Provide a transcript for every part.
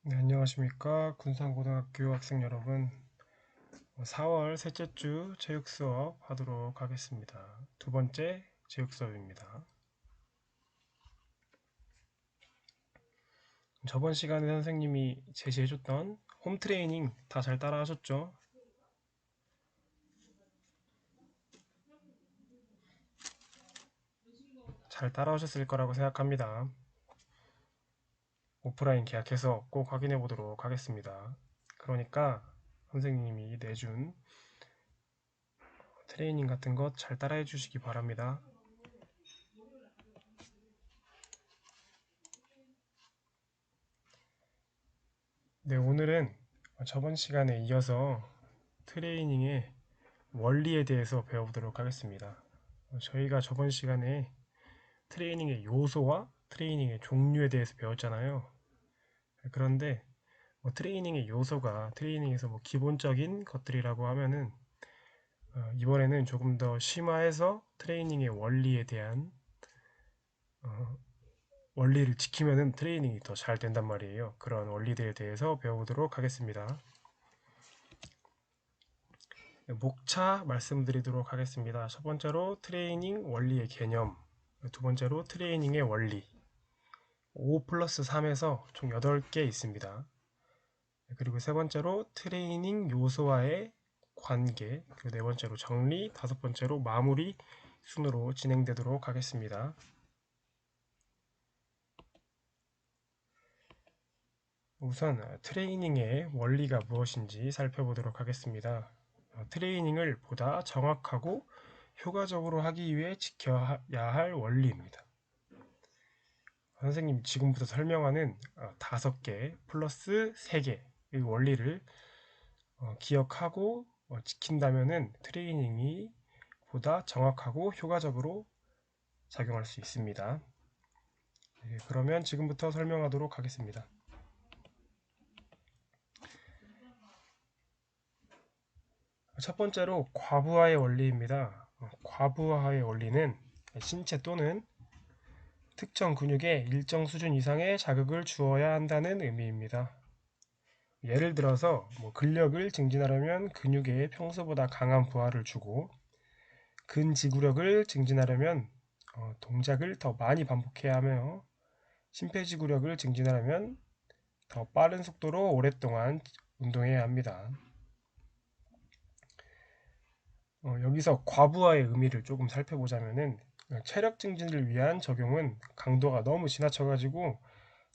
네, 안녕하십니까. 군산고등학교 학생 여러분. 4월 셋째 주 체육 수업 하도록 하겠습니다. 두 번째 체육 수업입니다. 저번 시간에 선생님이 제시해줬던 홈 트레이닝 다 잘 따라 하셨죠? 잘 따라 하셨을 거라고 생각합니다. 오프라인 계약해서 꼭 확인해 보도록 하겠습니다. 그러니까 선생님이 내준 트레이닝 같은 것 잘 따라해 주시기 바랍니다. 네, 오늘은 저번 시간에 이어서 트레이닝의 원리에 대해서 배워보도록 하겠습니다. 저희가 저번 시간에 트레이닝의 요소와 트레이닝의 종류에 대해서 배웠잖아요. 그런데 트레이닝의 요소가 트레이닝에서 기본적인 것들이라고 하면은 이번에는 조금 더 심화해서 트레이닝의 원리에 대한 어, 원리를 지키면은 트레이닝이 더 잘 된단 말이에요. 그런 원리들에 대해서 배워보도록 하겠습니다. 목차 말씀드리도록 하겠습니다. 첫 번째로 트레이닝 원리의 개념, 두 번째로 트레이닝의 원리, 5 플러스 3에서 총 8개 있습니다. 그리고 세 번째로 트레이닝 요소와의 관계, 그리고 네 번째로 정리, 다섯 번째로 마무리 순으로 진행되도록 하겠습니다. 우선 트레이닝의 원리가 무엇인지 살펴보도록 하겠습니다. 트레이닝을 보다 정확하고 효과적으로 하기 위해 지켜야 할 원리입니다. 선생님 지금부터 설명하는 5개 플러스 3개의 원리를 기억하고 지킨다면은 트레이닝이 보다 정확하고 효과적으로 작용할 수 있습니다. 네, 그러면 지금부터 설명하도록 하겠습니다. 첫 번째로 과부하의 원리입니다. 과부하의 원리는 신체 또는 특정 근육에 일정 수준 이상의 자극을 주어야 한다는 의미입니다. 예를 들어서 근력을 증진하려면 근육에 평소보다 강한 부하를 주고 근지구력을 증진하려면 동작을 더 많이 반복해야 하며 심폐지구력을 증진하려면 더 빠른 속도로 오랫동안 운동해야 합니다. 여기서 과부하의 의미를 조금 살펴보자면은 체력 증진을 위한 적용은 강도가 너무 지나쳐가지고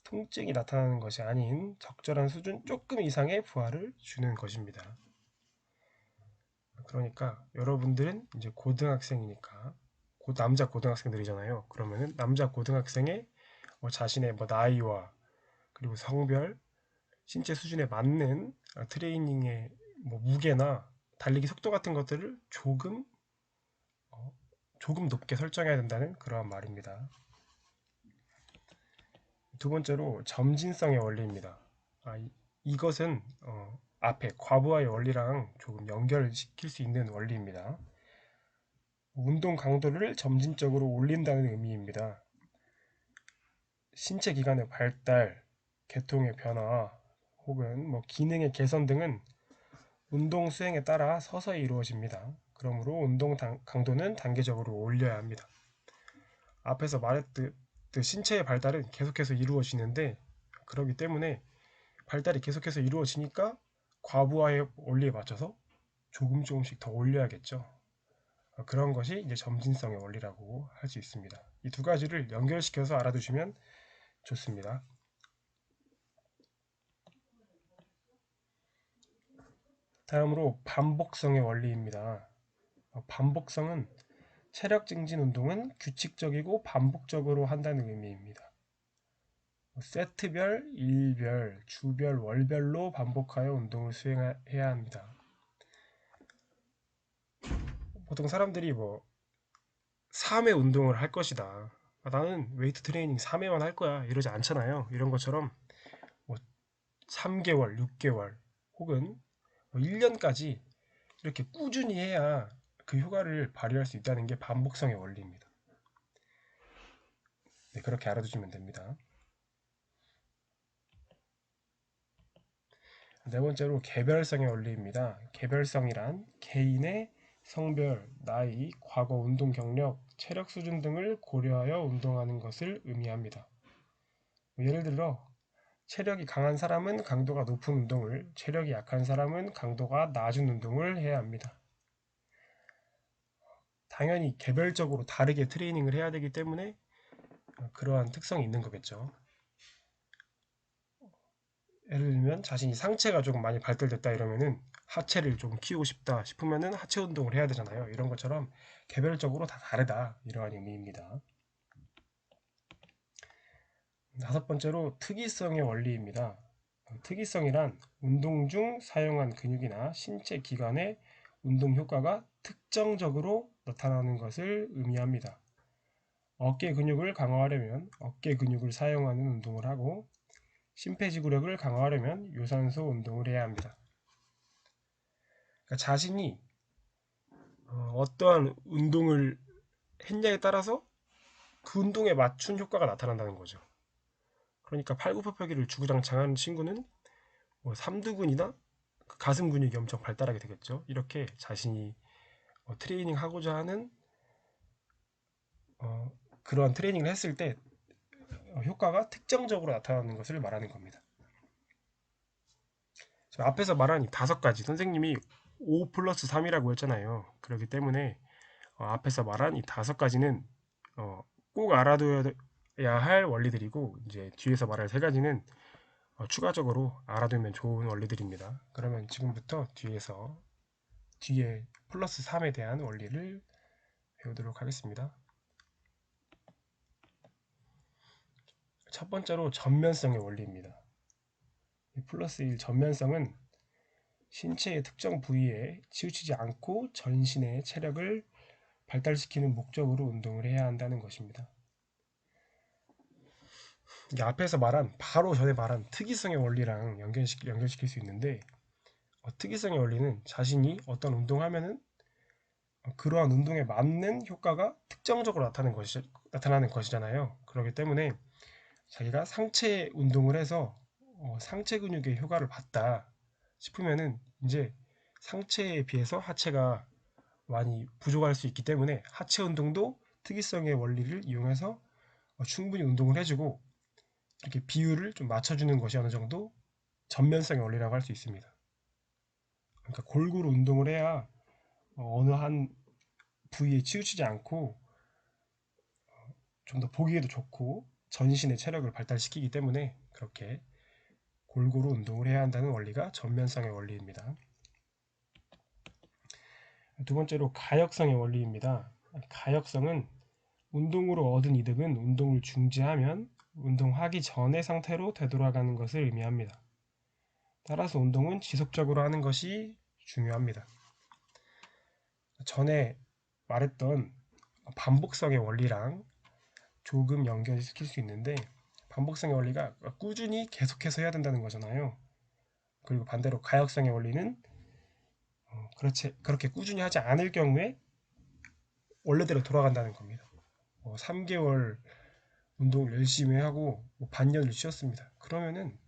통증이 나타나는 것이 아닌 적절한 수준 조금 이상의 부하를 주는 것입니다. 그러니까 여러분들은 이제 고등학생이니까 남자 고등학생들이잖아요. 그러면은 남자 고등학생의 자신의 나이와 그리고 성별, 신체 수준에 맞는 트레이닝의 무게나 달리기 속도 같은 것들을 어, 조금 높게 설정해야 된다는 그러한 말입니다. 두 번째로 점진성의 원리입니다. 이것은 앞에 과부하의 원리랑 조금 연결시킬 수 있는 원리입니다. 운동 강도를 점진적으로 올린다는 의미입니다. 신체 기관의 발달, 계통의 변화, 혹은 기능의 개선 등은 운동 수행에 따라 서서히 이루어집니다. 그러므로 운동 강도는 단계적으로 올려야 합니다. 앞에서 말했듯 신체의 발달은 계속해서 이루어지는데 그렇기 때문에 발달이 계속해서 이루어지니까 과부하의 원리에 맞춰서 조금씩 더 올려야겠죠. 그런 것이 이제 점진성의 원리라고 할 수 있습니다. 이 두 가지를 연결시켜서 알아두시면 좋습니다. 다음으로 반복성의 원리입니다. 반복성은 체력 증진 운동은 규칙적이고 반복적으로 한다는 의미입니다. 세트별, 일별, 주별, 월별로 반복하여 운동을 수행해야 합니다. 보통 사람들이 3회 운동을 할 것이다. 나는 웨이트 트레이닝 3회만 할 거야. 이러지 않잖아요. 이런 것처럼 3개월, 6개월 혹은 1년까지 이렇게 꾸준히 해야 그 효과를 발휘할 수 있다는 게 반복성의 원리입니다. 네, 그렇게 알아두시면 됩니다. 네 번째로 개별성의 원리입니다. 개별성이란 개인의 성별, 나이, 과거 운동 경력, 체력 수준 등을 고려하여 운동하는 것을 의미합니다. 예를 들어 체력이 강한 사람은 강도가 높은 운동을, 체력이 약한 사람은 강도가 낮은 운동을 해야 합니다. 당연히 개별적으로 다르게 트레이닝을 해야 되기 때문에 그러한 특성이 있는 거겠죠. 예를 들면 자신이 상체가 조금 많이 발달됐다 이러면은 하체를 좀 키우고 싶다 싶으면은 하체 운동을 해야 되잖아요. 이런 것처럼 개별적으로 다 다르다 이러한 의미입니다. 다섯 번째로 특이성의 원리입니다. 특이성이란 운동 중 사용한 근육이나 신체 기관의 운동 효과가 특정적으로 나타나는 것을 의미합니다. 어깨 근육을 강화하려면 어깨 근육을 사용하는 운동을 하고 심폐지구력을 강화하려면 유산소 운동을 해야 합니다. 그러니까 자신이 어떠한 운동을 했냐에 따라서 그 운동에 맞춘 효과가 나타난다는 거죠. 그러니까 팔굽혀펴기를 주구장창 하는 친구는 뭐 삼두근이나 가슴 근육이 엄청 발달하게 되겠죠. 이렇게 자신이 트레이닝 하고자 하는 그러한 트레이닝을 했을 때 효과가 특정적으로 나타나는 것을 말하는 겁니다. 앞에서 말한 이 다섯 가지 선생님이 5 플러스 3이라고 했잖아요. 그렇기 때문에 앞에서 말한 이 다섯 가지는 꼭 알아둬야 할 원리들이고 이제 뒤에서 말할 세 가지는 추가적으로 알아두면 좋은 원리들입니다. 그러면 지금부터 뒤에 플러스 3에 대한 원리를 배우도록 하겠습니다. 첫 번째로 전면성의 원리입니다. 이 플러스 1 전면성은 신체의 특정 부위에 치우치지 않고 전신의 체력을 발달시키는 목적으로 운동을 해야 한다는 것입니다. 이게 앞에서 말한 바로 전에 말한 특이성의 원리랑 연결시킬 수 있는데 특이성의 원리는 자신이 어떤 운동하면은 그러한 운동에 맞는 효과가 특정적으로 나타나는 것이잖아요. 그렇기 때문에 자기가 상체 운동을 해서 상체 근육의 효과를 봤다 싶으면은 이제 상체에 비해서 하체가 많이 부족할 수 있기 때문에 하체 운동도 특이성의 원리를 이용해서 충분히 운동을 해주고 이렇게 비율을 좀 맞춰주는 것이 어느 정도 전면성의 원리라고 할 수 있습니다. 그러니까 골고루 운동을 해야 어느 한 부위에 치우치지 않고 좀 더 보기에도 좋고 전신의 체력을 발달시키기 때문에 그렇게 골고루 운동을 해야 한다는 원리가 전면성의 원리입니다. 두 번째로 가역성의 원리입니다. 가역성은 운동으로 얻은 이득은 운동을 중지하면 운동하기 전의 상태로 되돌아가는 것을 의미합니다. 따라서 운동은 지속적으로 하는 것이 중요합니다. 전에 말했던 반복성의 원리랑 조금 연결시킬 수 있는데 반복성의 원리가 꾸준히 계속해서 해야 된다는 거잖아요. 그리고 반대로 가역성의 원리는 그렇게 꾸준히 하지 않을 경우에 원래대로 돌아간다는 겁니다. 3개월 운동을 열심히 하고 반년을 쉬었습니다. 그러면은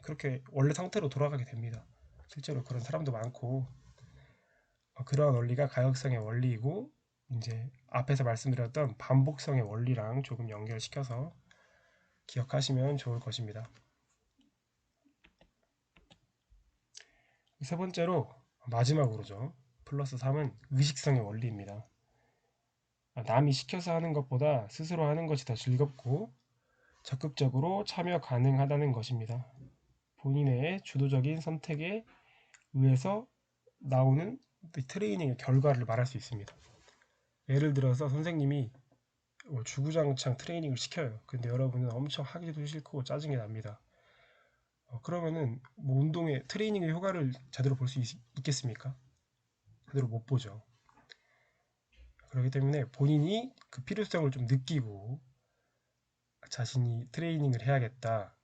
그렇게 원래 상태로 돌아가게 됩니다. 실제로 그런 사람도 많고 그러한 원리가 가역성의 원리이고 이제 앞에서 말씀드렸던 반복성의 원리랑 조금 연결시켜서 기억하시면 좋을 것입니다. 세 번째로 마지막으로죠. 플러스 3은 의식성의 원리입니다. 남이 시켜서 하는 것보다 스스로 하는 것이 더 즐겁고 적극적으로 참여 가능하다는 것입니다. 본인의 주도적인 선택에 의해서 나오는 트레이닝의 결과를 말할 수 있습니다. 예를 들어서 선생님이 주구장창 트레이닝을 시켜요. 근데 여러분은 엄청 하기도 싫고 짜증이 납니다. 그러면은 뭐 운동의 트레이닝의 효과를 제대로 볼 수 있겠습니까? 제대로 못 보죠. 그렇기 때문에 본인이 그 필요성을 좀 느끼고 자신이 트레이닝을 해야겠다.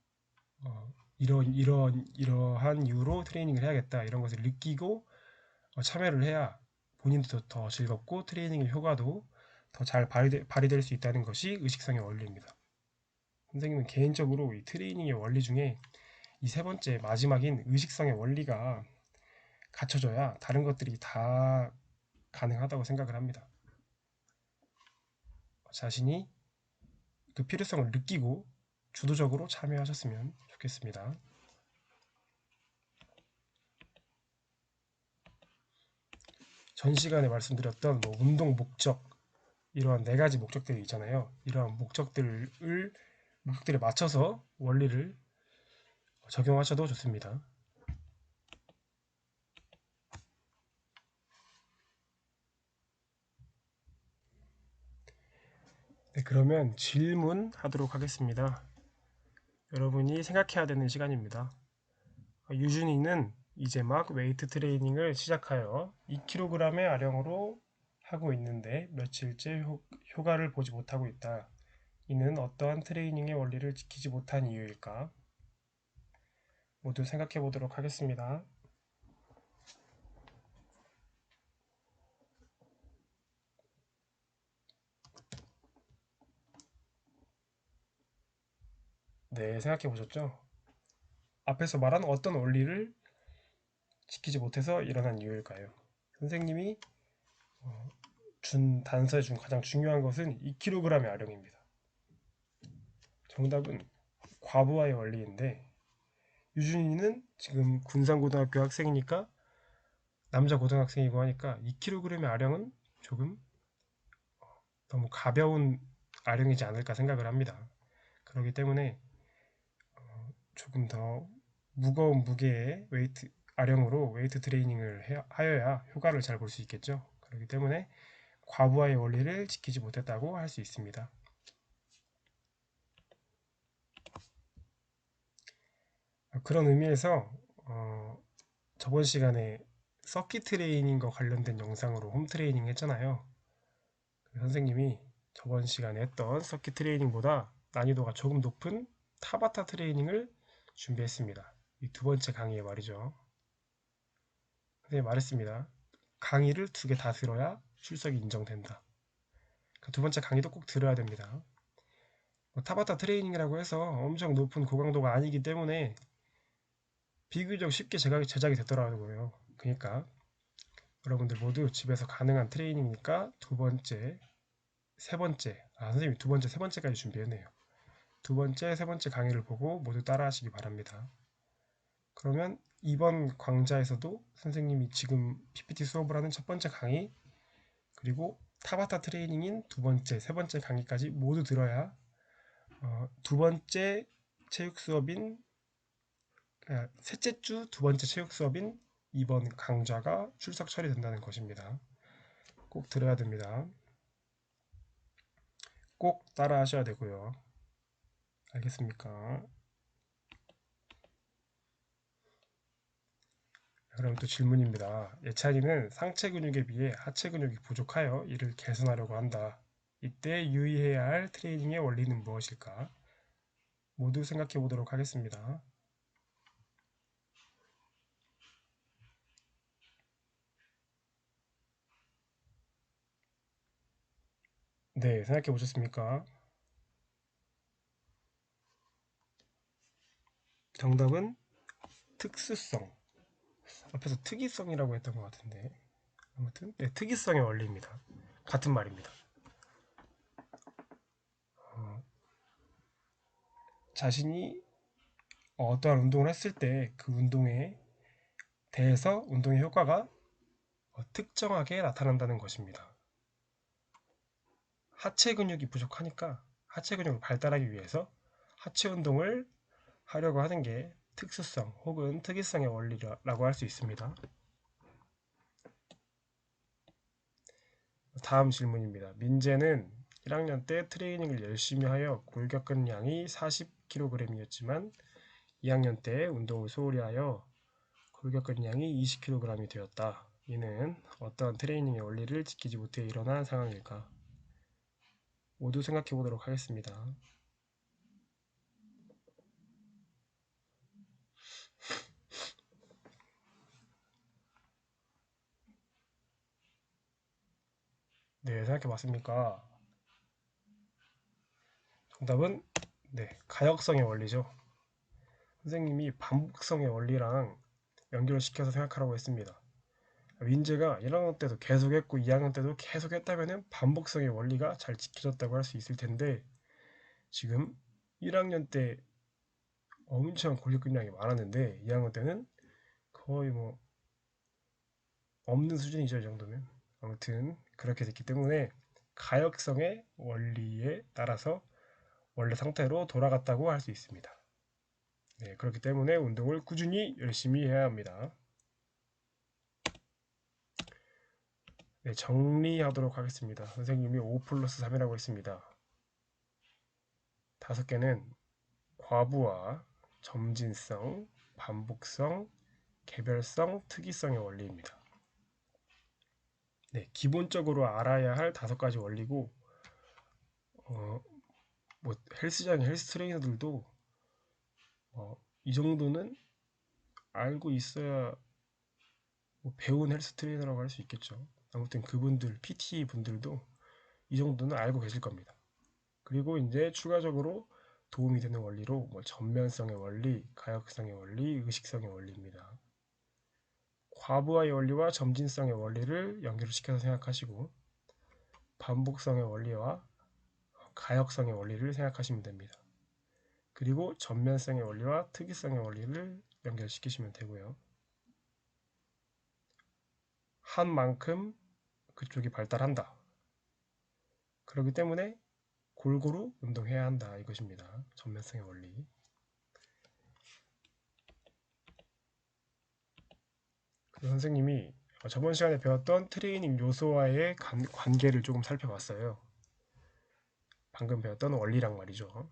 이러한 이유로 트레이닝을 해야겠다. 이런 것을 느끼고 참여를 해야 본인도 더 즐겁고 트레이닝의 효과도 더 잘 발휘될 수 있다는 것이 의식성의 원리입니다. 선생님은 개인적으로 이 트레이닝의 원리 중에 이 세 번째 마지막인 의식성의 원리가 갖춰져야 다른 것들이 다 가능하다고 생각을 합니다. 자신이 그 필요성을 느끼고 주도적으로 참여하셨으면 좋겠습니다. 전 시간에 말씀드렸던 뭐 운동 목적, 이러한 네 가지 목적들이 있잖아요. 이러한 목적들에 맞춰서 원리를 적용하셔도 좋습니다. 네, 그러면 질문하도록 하겠습니다. 여러분이 생각해야 되는 시간입니다. 유준이는 이제 막 웨이트 트레이닝을 시작하여 2kg의 아령으로 하고 있는데 며칠째 효과를 보지 못하고 있다. 이는 어떠한 트레이닝의 원리를 지키지 못한 이유일까? 모두 생각해 보도록 하겠습니다. 네, 생각해 보셨죠? 앞에서 말한 어떤 원리를 지키지 못해서 일어난 이유일까요? 선생님이 준 단서에 준 가장 중요한 것은 2kg의 아령입니다. 정답은 과부하의 원리인데 유준이는 지금 군산고등학교 학생이니까 남자 고등학생이고 하니까 2kg의 아령은 조금 너무 가벼운 아령이지 않을까 생각을 합니다. 그렇기 때문에 조금 더 무거운 무게의 아령으로 웨이트 트레이닝을 하여야 효과를 잘 볼 수 있겠죠. 그렇기 때문에 과부하의 원리를 지키지 못했다고 할 수 있습니다. 그런 의미에서 저번 시간에 서킷 트레이닝과 관련된 영상으로 홈 트레이닝 했잖아요. 선생님이 저번 시간에 했던 서킷 트레이닝보다 난이도가 조금 높은 타바타 트레이닝을 준비했습니다. 이 두 번째 강의에 말이죠. 선생님이 말했습니다. 강의를 두 개 다 들어야 출석이 인정된다. 두 번째 강의도 꼭 들어야 됩니다. 타바타 트레이닝이라고 해서 엄청 높은 고강도가 아니기 때문에 비교적 쉽게 제작이 됐더라고요. 그러니까 여러분들 모두 집에서 가능한 트레이닝이니까 두 번째, 세 번째, 선생님이 두 번째, 세 번째까지 준비했네요. 두 번째, 세 번째 강의를 보고 모두 따라 하시기 바랍니다. 그러면 이번 강좌에서도 선생님이 지금 PPT 수업을 하는 첫 번째 강의, 그리고 타바타 트레이닝인 두 번째, 세 번째 강의까지 모두 들어야 두 번째 체육 수업인 셋째 주 두 번째 체육 수업인 이번 강좌가 출석 처리된다는 것입니다. 꼭 들어야 됩니다. 꼭 따라 하셔야 되고요. 알겠습니까? 그럼 또 질문입니다. 예찬이는 상체 근육에 비해 하체 근육이 부족하여 이를 개선하려고 한다. 이때 유의해야 할 트레이닝의 원리는 무엇일까? 모두 생각해 보도록 하겠습니다. 네, 생각해 보셨습니까? 정답은 특수성. 앞에서 특이성이라고 했던 것 같은데. 아무튼, 네, 특이성의 원리입니다. 같은 말입니다. 어, 자신이 어떠한 운동을 했을 때 그 운동에 대해서 운동의 효과가 특정하게 나타난다는 것입니다. 하체 근육이 부족하니까 하체 근육을 발달하기 위해서 하체 운동을 하려고 하는 게 특수성 혹은 특이성의 원리라고 할 수 있습니다. 다음 질문입니다. 민재는 1학년 때 트레이닝을 열심히 하여 골격근량이 40kg이었지만 2학년 때 운동을 소홀히 하여 골격근량이 20kg이 되었다. 이는 어떤 트레이닝의 원리를 지키지 못해 일어난 상황일까? 모두 생각해 보도록 하겠습니다. 네, 생각해 봤습니까? 정답은 네, 가역성의 원리죠. 선생님이 반복성의 원리랑 연결시켜서 생각하라고 했습니다. 민재가 1학년 때도 계속 했고 2학년 때도 계속 했다면 반복성의 원리가 잘 지켜졌다고 할 수 있을 텐데, 지금 1학년 때 엄청 고립근량이 많았는데 2학년 때는 거의 뭐 없는 수준이죠, 이 정도면. 아무튼 그렇게 됐기 때문에 가역성의 원리에 따라서 원래 상태로 돌아갔다고 할 수 있습니다. 네, 그렇기 때문에 운동을 꾸준히 열심히 해야 합니다. 네, 정리하도록 하겠습니다. 선생님이 5 플러스 3이라고 했습니다. 5개는 과부하, 점진성, 반복성, 개별성, 특이성의 원리입니다. 네, 기본적으로 알아야 할 5가지 원리고, 뭐 헬스장의 헬스 트레이너들도 이 정도는 알고 있어야 뭐 배운 헬스 트레이너라고 할 수 있겠죠. 아무튼 그분들, PT 분들도 이 정도는 알고 계실 겁니다. 그리고 이제 추가적으로 도움이 되는 원리로 뭐 전면성의 원리, 가역성의 원리, 의식성의 원리입니다. 과부하의 원리와 점진성의 원리를 연결시켜서 생각하시고, 반복성의 원리와 가역성의 원리를 생각하시면 됩니다. 그리고 전면성의 원리와 특이성의 원리를 연결시키시면 되고요. 한 만큼 그쪽이 발달한다. 그렇기 때문에 골고루 운동해야 한다, 이것입니다. 전면성의 원리. 선생님이 저번 시간에 배웠던 트레이닝 요소와의 관계를 조금 살펴봤어요. 방금 배웠던 원리랑 말이죠.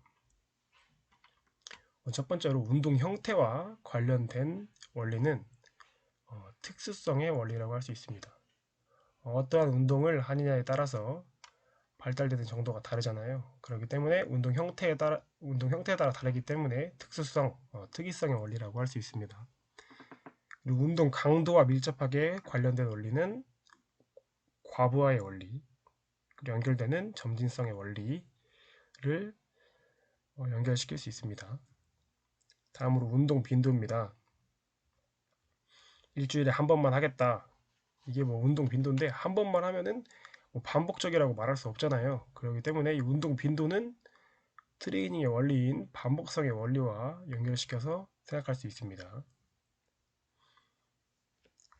첫 번째로 운동 형태와 관련된 원리는 특수성의 원리라고 할 수 있습니다. 어떠한 운동을 하느냐에 따라서 발달되는 정도가 다르잖아요. 그렇기 때문에 운동 형태에 따라 다르기 때문에 특수성, 특이성의 원리라고 할 수 있습니다. 그리고 운동 강도와 밀접하게 관련된 원리는 과부하의 원리, 그리고 연결되는 점진성의 원리를 연결시킬 수 있습니다. 다음으로 운동 빈도입니다. 일주일에 한 번만 하겠다. 이게 뭐 운동 빈도인데 한 번만 하면은 뭐 반복적이라고 말할 수 없잖아요. 그렇기 때문에 이 운동 빈도는 트레이닝의 원리인 반복성의 원리와 연결시켜서 생각할 수 있습니다.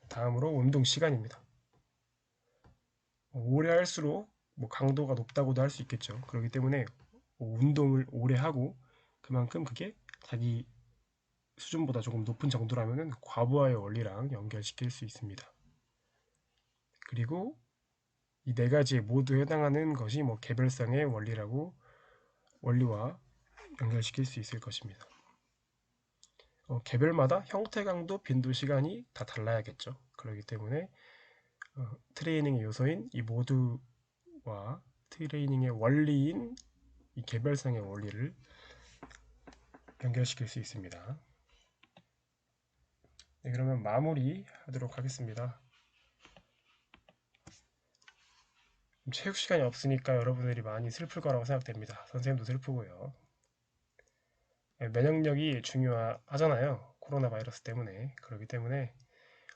다음으로 운동 시간입니다. 오래 할수록 뭐 강도가 높다고도 할 수 있겠죠. 그렇기 때문에 운동을 오래 하고 그만큼 그게 자기 수준보다 조금 높은 정도라면 과부하의 원리랑 연결시킬 수 있습니다. 그리고 이 네 가지에 모두 해당하는 것이 뭐 개별성의 원리와 연결시킬 수 있을 것입니다. 개별마다 형태, 강도, 빈도, 시간이 다 달라야겠죠. 그렇기 때문에 트레이닝의 요소인 이 모두와 트레이닝의 원리인 이 개별성의 원리를 연결시킬 수 있습니다. 네, 그러면 마무리 하도록 하겠습니다. 체육 시간이 없으니까 여러분들이 많이 슬플 거라고 생각됩니다. 선생님도 슬프고요. 면역력이 중요하잖아요. 코로나 바이러스 때문에. 그렇기 때문에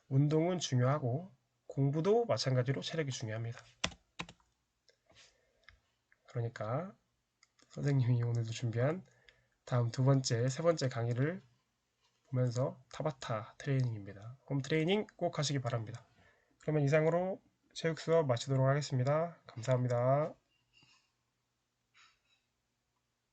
운동은 중요하고 공부도 마찬가지로 체력이 중요합니다. 그러니까 선생님이 오늘도 준비한 다음 두 번째, 세 번째 강의를 보면서 타바타 트레이닝입니다. 홈 트레이닝 꼭 하시기 바랍니다. 그러면 이상으로 체육 수업 마치도록 하겠습니다. 감사합니다.